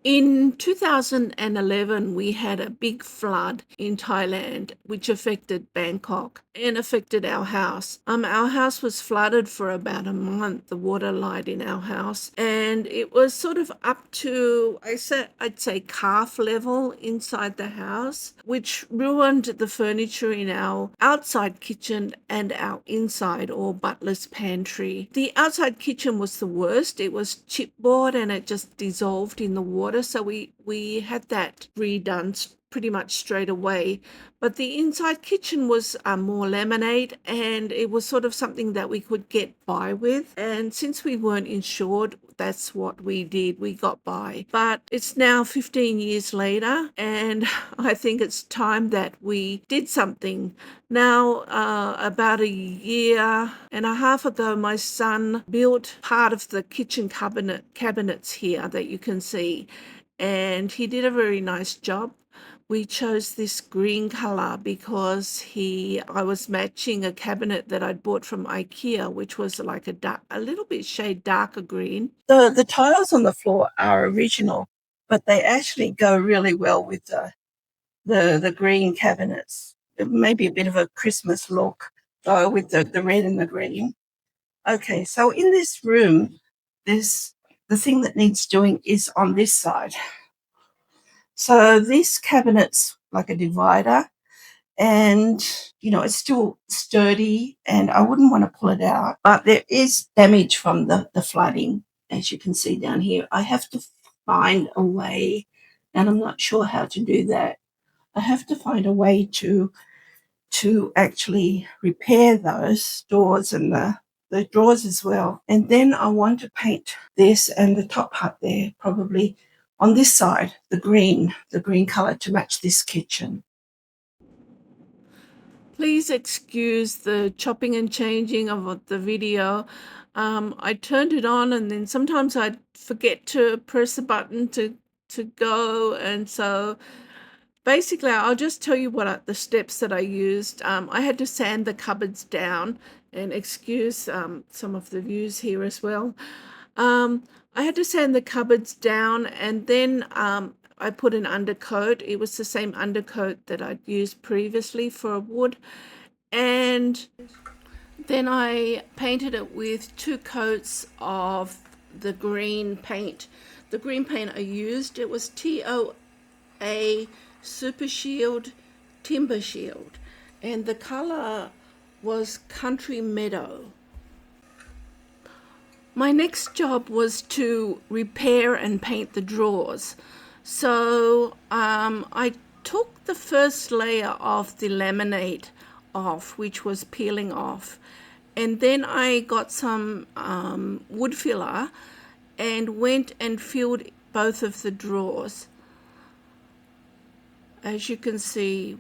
In 2011, we had a big flood in Thailand, which affected Bangkok and affected our house. Our house was flooded for about a month, the water line in our house, and it was sort of up to, I'd say calf level inside the house, which ruined the furniture in our outside kitchen and our inside or butler's pantry. The outside kitchen was the worst. It was chipboard and it just dissolved in the water, so we had that redone pretty much straight away. But the inside kitchen was more laminate, and it was sort of something that we could get by with. And since we weren't insured, that's what we did. We got by. But it's now 15 years later, and I think it's time that we did something. Now, about a year and a half ago, my son built part of the kitchen cabinets here that you can see, and he did a very nice job. We chose this green color because I was matching a cabinet that I'd bought from IKEA, which was like a little bit shade darker green. The tiles on the floor are original, but they actually go really well with the green cabinets. Maybe a bit of a Christmas look, though, with the red and the green. Okay, so in this room, there's the thing that needs doing is on this side. So this cabinet's like a divider, and it's still sturdy, and I wouldn't want to pull it out, but there is damage from the flooding, as you can see down here. I have to find a way, and I'm not sure how to do that. I have to find a way to actually repair those doors and the drawers as well. And then I want to paint this and the top part there, probably on this side, the green color to match this kitchen. Please excuse the chopping and changing of the video. I turned it on, and then sometimes I forget to press a button to go, and so basically I'll just tell you the steps that I used. I had to sand the cupboards down, and excuse some of the views here as well. I had to sand the cupboards down, and then I put an undercoat. It was the same undercoat that I'd used previously for wood. And then I painted it with 2 coats of the green paint. The green paint I used, it was TOA Super Shield Timber Shield. And the color was Country Meadow. My next job was to repair and paint the drawers. So I took the first layer of the laminate off, which was peeling off, and then I got some wood filler and went and filled both of the drawers. As you can see,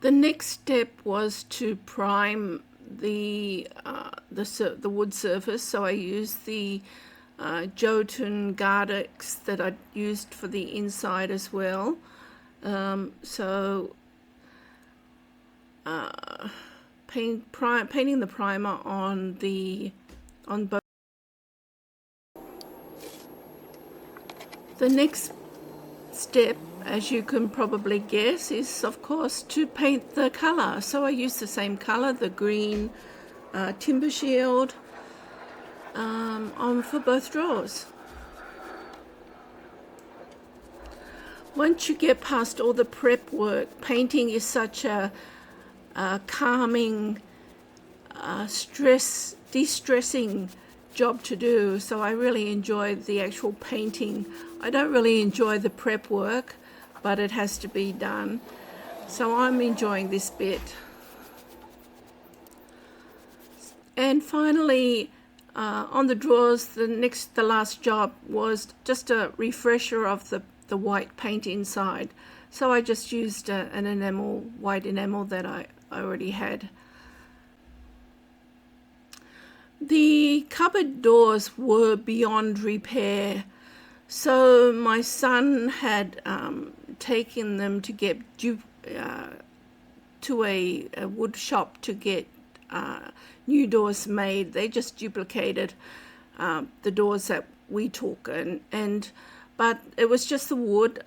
the next step was to prime the wood surface. So I used the Jotun Gardex that I used for the inside as well. Painting the primer on both. The next step, as you can probably guess, is of course to paint the color. So I used the same color, the green timber shield, on for both drawers. Once you get past all the prep work, painting is such a calming, de-stressing job to do. So I really enjoy the actual painting. I don't really enjoy the prep work, but it has to be done. So I'm enjoying this bit. And finally, on the drawers, the last job was just a refresher of the white paint inside. So I just used an white enamel that I already had. The cupboard doors were beyond repair. So my son had taken them to get to a wood shop to get new doors made. They just duplicated the doors that we took, but it was just the wood.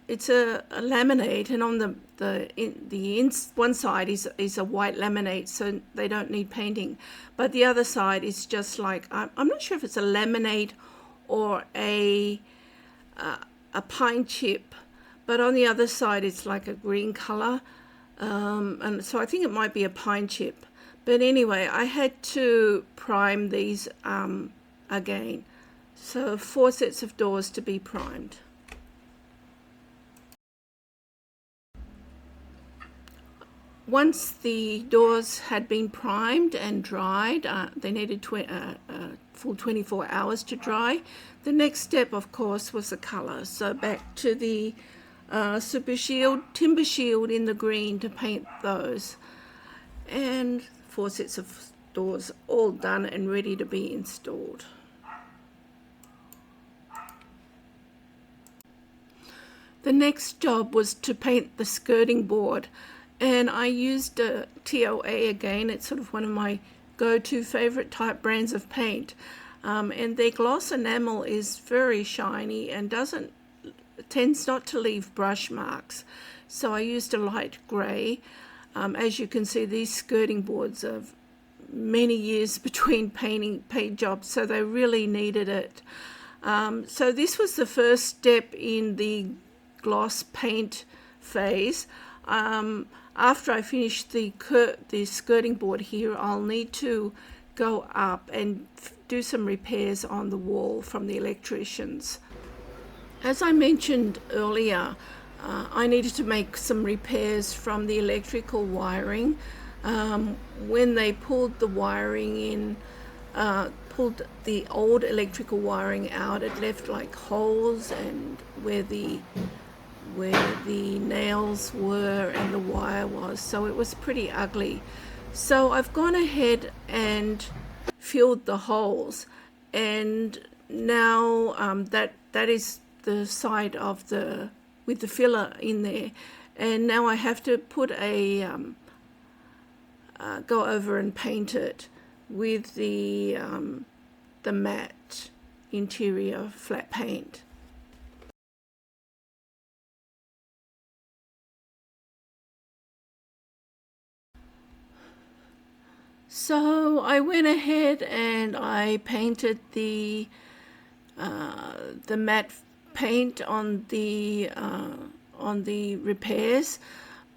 It's a laminate, and on one side is a white laminate, so they don't need painting. But the other side is just like, I'm not sure if it's a laminate or a pine chip, but on the other side it's like a green color, and so I think it might be a pine chip. But anyway, I had to prime these again. So 4 sets of doors to be primed. Once the doors had been primed and dried, they needed full 24 hours to dry. The next step, of course, was the color. So back to the Super Shield, Timber Shield in the green to paint those. And 4 sets of doors all done and ready to be installed. The next job was to paint the skirting board, and I used a TOA again. It's sort of one of my go-to favorite type brands of paint, and their gloss enamel is very shiny and tends not to leave brush marks. So I used a light grey. As you can see, these skirting boards are many years between paint jobs, so they really needed it. So this was the first step in the gloss paint phase. After I finish the skirting board here, I'll need to go up and do some repairs on the wall from the electricians. As I mentioned earlier, I needed to make some repairs from the electrical wiring. When they pulled the wiring in, pulled the old electrical wiring out, it left like holes and where the nails were and the wire was, so it was pretty ugly. So I've gone ahead and filled the holes, and now that is the side of with the filler in there, and now I have to put go over and paint it with the matte interior flat paint. So I went ahead and I painted the matte paint on the repairs,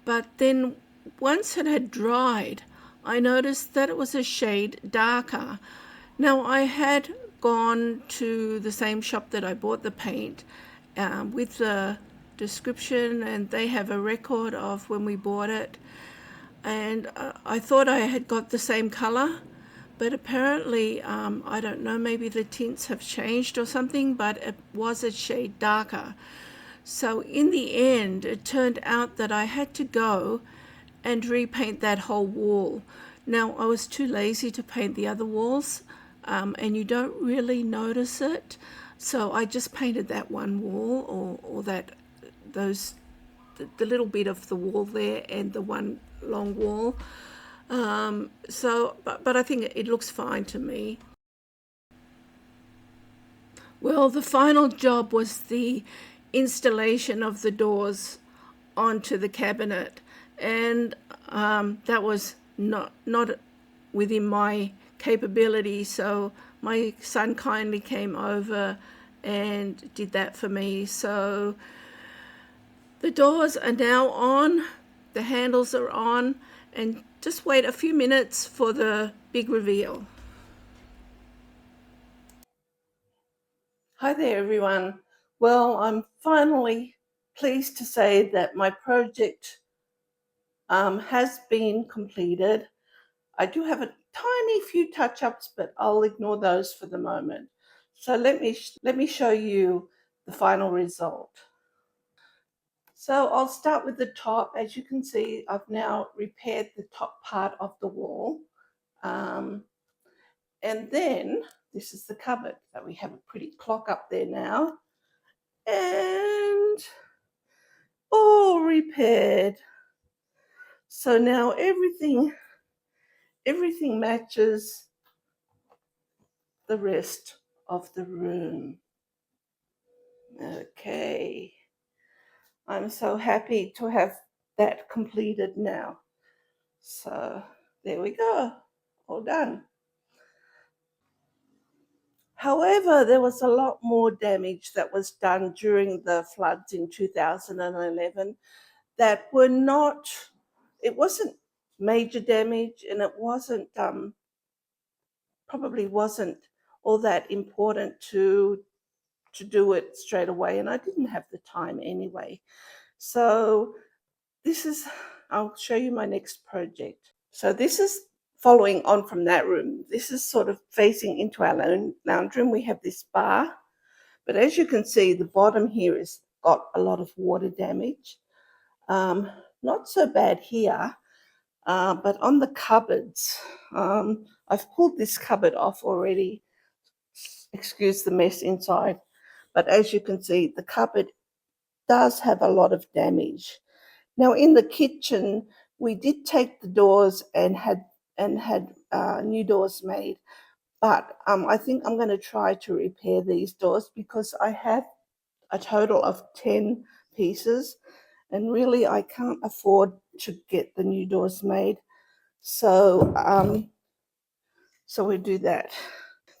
but then once it had dried, I noticed that it was a shade darker. Now I had gone to the same shop that I bought the paint with the description, and they have a record of when we bought it. And I thought I had got the same color, but apparently, I don't know, maybe the tints have changed or something, but it was a shade darker. So in the end, it turned out that I had to go and repaint that whole wall. Now, I was too lazy to paint the other walls, and you don't really notice it. So I just painted that one wall, or the little bit of the wall there and the one long wall. But I think it looks fine to me. Well, the final job was the installation of the doors onto the cabinet, and that was not within my capability, so my son kindly came over and did that for me. So the doors are now on, the handles are on, and just wait a few minutes for the big reveal. Hi there, everyone. Well, I'm finally pleased to say that my project has been completed. I do have a tiny few touch-ups, but I'll ignore those for the moment. So let me show you the final result. So I'll start with the top. As you can see, I've now repaired the top part of the wall. And then this is the cupboard. So we have a pretty clock up there now. And all repaired. So now everything matches the rest of the room. Okay. I'm so happy to have that completed now. So there we go. All done. However, there was a lot more damage that was done during the floods in 2011 that were not, it wasn't major damage, and it wasn't, probably wasn't all that important to do it straight away. And I didn't have the time anyway. So this is, I'll show you my next project. So this is following on from that room. This is sort of facing into our lounge room. We have this bar, but as you can see, the bottom here has got a lot of water damage. Not so bad here, but on the cupboards, I've pulled this cupboard off already. Excuse the mess inside, but as you can see, the cupboard does have a lot of damage. Now in the kitchen, we did take the doors and had new doors made, but I think I'm going to try to repair these doors because I have a total of 10 pieces, and really I can't afford to get the new doors made. So so we do that.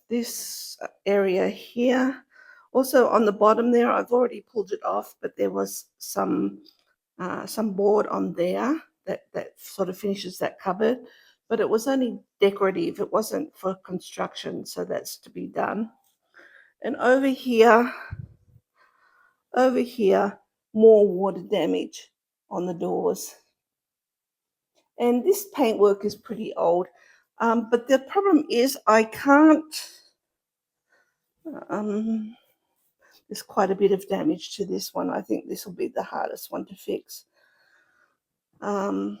This area here, also on the bottom there, I've already pulled it off, but there was some board on there that sort of finishes that cupboard, but it was only decorative. It wasn't for construction, so that's to be done. And over here, more water damage on the doors. And this paintwork is pretty old, but the problem is I can't, there's quite a bit of damage to this one. I think this will be the hardest one to fix. I'm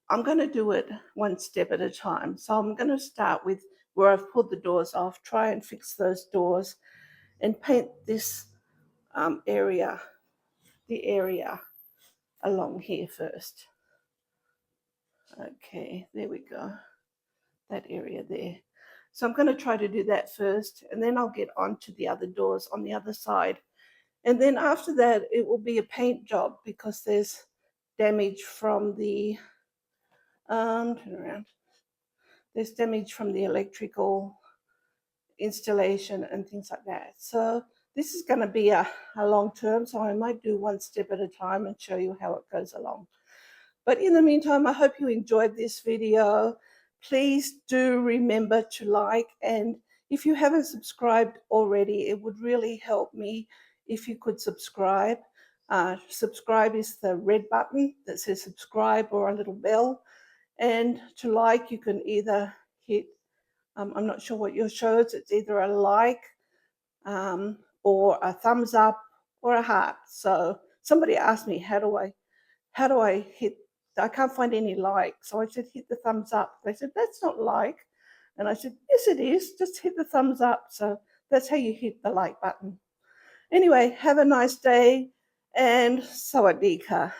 going to do it one step at a time. So I'm going to start with where I've pulled the doors off, try and fix those doors, and paint this area, the area along here first. Okay, there we go, that area there. So I'm going to try to do that first, and then I'll get on to the other doors on the other side. And then after that, it will be a paint job because there's damage from the, turn around, there's damage from the electrical installation and things like that. So this is going to be a long term, so I might do one step at a time and show you how it goes along. But in the meantime, I hope you enjoyed this video. Please do remember to like, and if you haven't subscribed already, it would really help me if you could subscribe. Subscribe is the red button that says subscribe or a little bell. And to like, you can either hit, I'm not sure what yours shows, it's either a like or a thumbs up or a heart. So somebody asked me, how do I hit, I can't find any like. So I said, hit the thumbs up. They said, that's not like. And I said, yes, it is. Just hit the thumbs up. So that's how you hit the like button. Anyway, have a nice day and sawadee ka.